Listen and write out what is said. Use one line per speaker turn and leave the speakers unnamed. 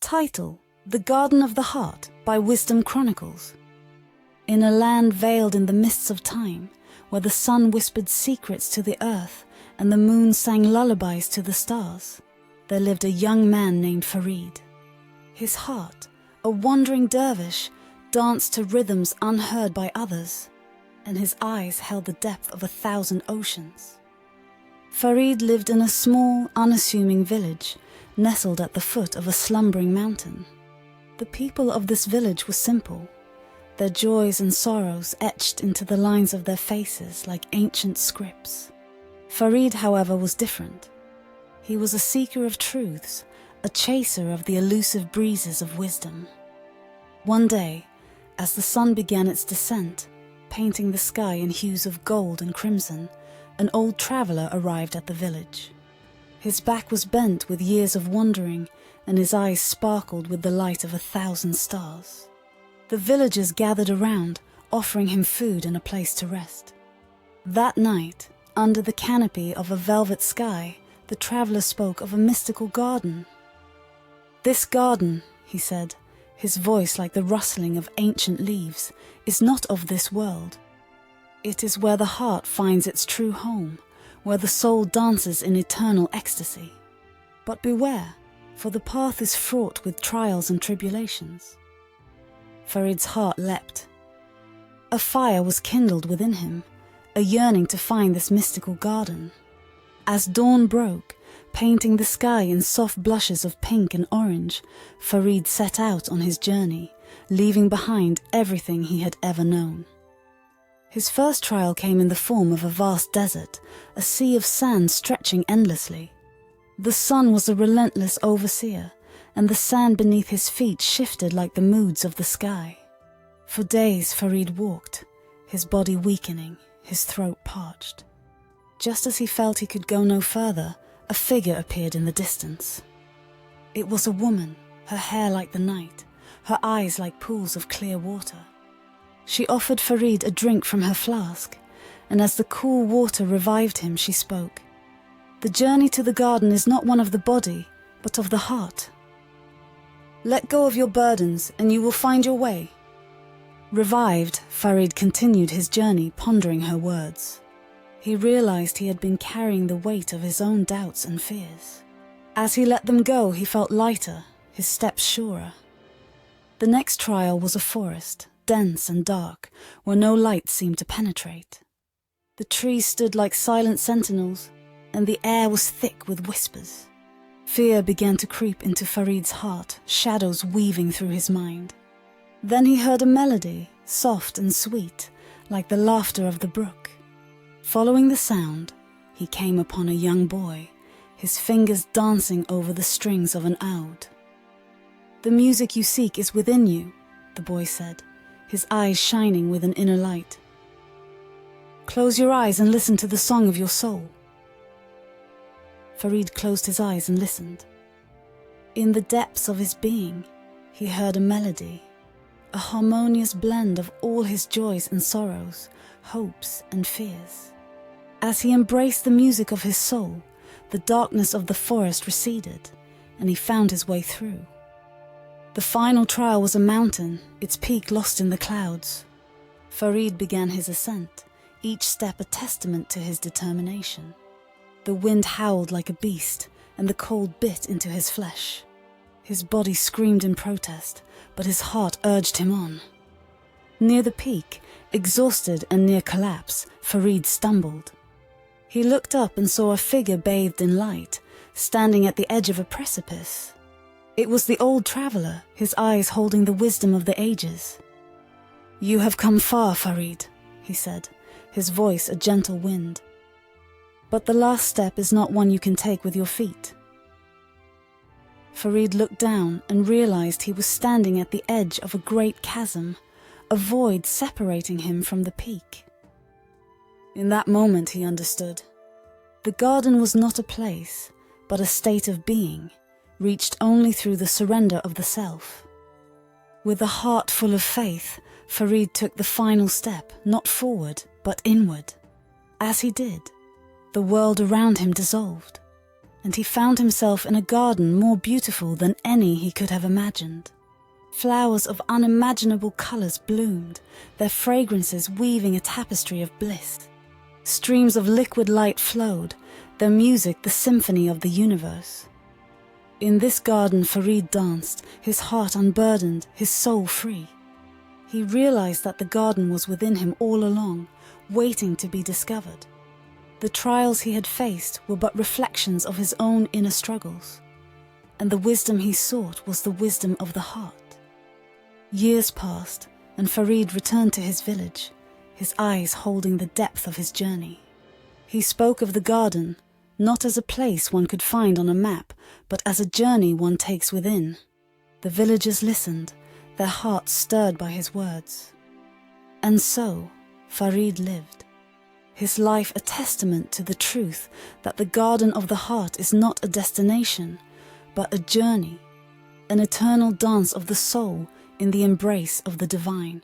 Title: The Garden of the Heart by Wisdom Chronicles. In a land veiled in the mists of time, where the sun whispered secrets to the earth and the moon sang lullabies to the stars, there lived a young man named Farid. His heart, a wandering dervish, danced to rhythms unheard by others, and his eyes held the depth of 1,000 oceans. Farid lived in a small, unassuming village, nestled at the foot of a slumbering mountain. The people of this village were simple, their joys and sorrows etched into the lines of their faces like ancient scripts. Farid, however, was different. He was a seeker of truths, a chaser of the elusive breezes of wisdom. One day, as the sun began its descent, painting the sky in hues of gold and crimson, an old traveller arrived at the village. His back was bent with years of wandering, and his eyes sparkled with the light of 1,000 stars. The villagers gathered around, offering him food and a place to rest. That night, under the canopy of a velvet sky, the traveller spoke of a mystical garden. "This garden," he said, his voice like the rustling of ancient leaves, "is not of this world. It is where the heart finds its true home, where the soul dances in eternal ecstasy. But beware, for the path is fraught with trials and tribulations." Farid's heart leapt. A fire was kindled within him, a yearning to find this mystical garden. As dawn broke, painting the sky in soft blushes of pink and orange, Farid set out on his journey, leaving behind everything he had ever known. His first trial came in the form of a vast desert, a sea of sand stretching endlessly. The sun was a relentless overseer, and the sand beneath his feet shifted like the moods of the sky. For days Farid walked, his body weakening, his throat parched. Just as he felt he could go no further, a figure appeared in the distance. It was a woman, her hair like the night, her eyes like pools of clear water. She offered Farid a drink from her flask, and as the cool water revived him, she spoke. "The journey to the garden is not one of the body, but of the heart. Let go of your burdens, and you will find your way." Revived, Farid continued his journey, pondering her words. He realized he had been carrying the weight of his own doubts and fears. As he let them go, he felt lighter, his steps surer. The next trial was a forest, dense and dark, where no light seemed to penetrate. The trees stood like silent sentinels, and the air was thick with whispers. Fear began to creep into Farid's heart, shadows weaving through his mind. Then he heard a melody, soft and sweet, like the laughter of the brook. Following the sound, he came upon a young boy, his fingers dancing over the strings of an oud. "The music you seek is within you," the boy said, his eyes shining with an inner light. "Close your eyes and listen to the song of your soul." Farid closed his eyes and listened. In the depths of his being, he heard a melody, a harmonious blend of all his joys and sorrows, hopes and fears. As he embraced the music of his soul, the darkness of the forest receded, and he found his way through. The final trial was a mountain, its peak lost in the clouds. Farid began his ascent, each step a testament to his determination. The wind howled like a beast, and the cold bit into his flesh. His body screamed in protest, but his heart urged him on. Near the peak, exhausted and near collapse, Farid stumbled. He looked up and saw a figure bathed in light, standing at the edge of a precipice. It was the old traveller, his eyes holding the wisdom of the ages. "You have come far, Farid," he said, his voice a gentle wind. "But the last step is not one you can take with your feet." Farid looked down and realized he was standing at the edge of a great chasm, a void separating him from the peak. In that moment he understood. The garden was not a place, but a state of being, reached only through the surrender of the self. With a heart full of faith, Farid took the final step, not forward, but inward. As he did, the world around him dissolved, and he found himself in a garden more beautiful than any he could have imagined. Flowers of unimaginable colours bloomed, their fragrances weaving a tapestry of bliss. Streams of liquid light flowed, their music the symphony of the universe. In this garden Farid danced, his heart unburdened, his soul free. He realized that the garden was within him all along, waiting to be discovered. The trials he had faced were but reflections of his own inner struggles, and the wisdom he sought was the wisdom of the heart. Years passed, and Farid returned to his village, his eyes holding the depth of his journey. He spoke of the garden, not as a place one could find on a map, but as a journey one takes within. The villagers listened, their hearts stirred by his words. And so, Farid lived, his life a testament to the truth that the garden of the heart is not a destination, but a journey, an eternal dance of the soul in the embrace of the divine.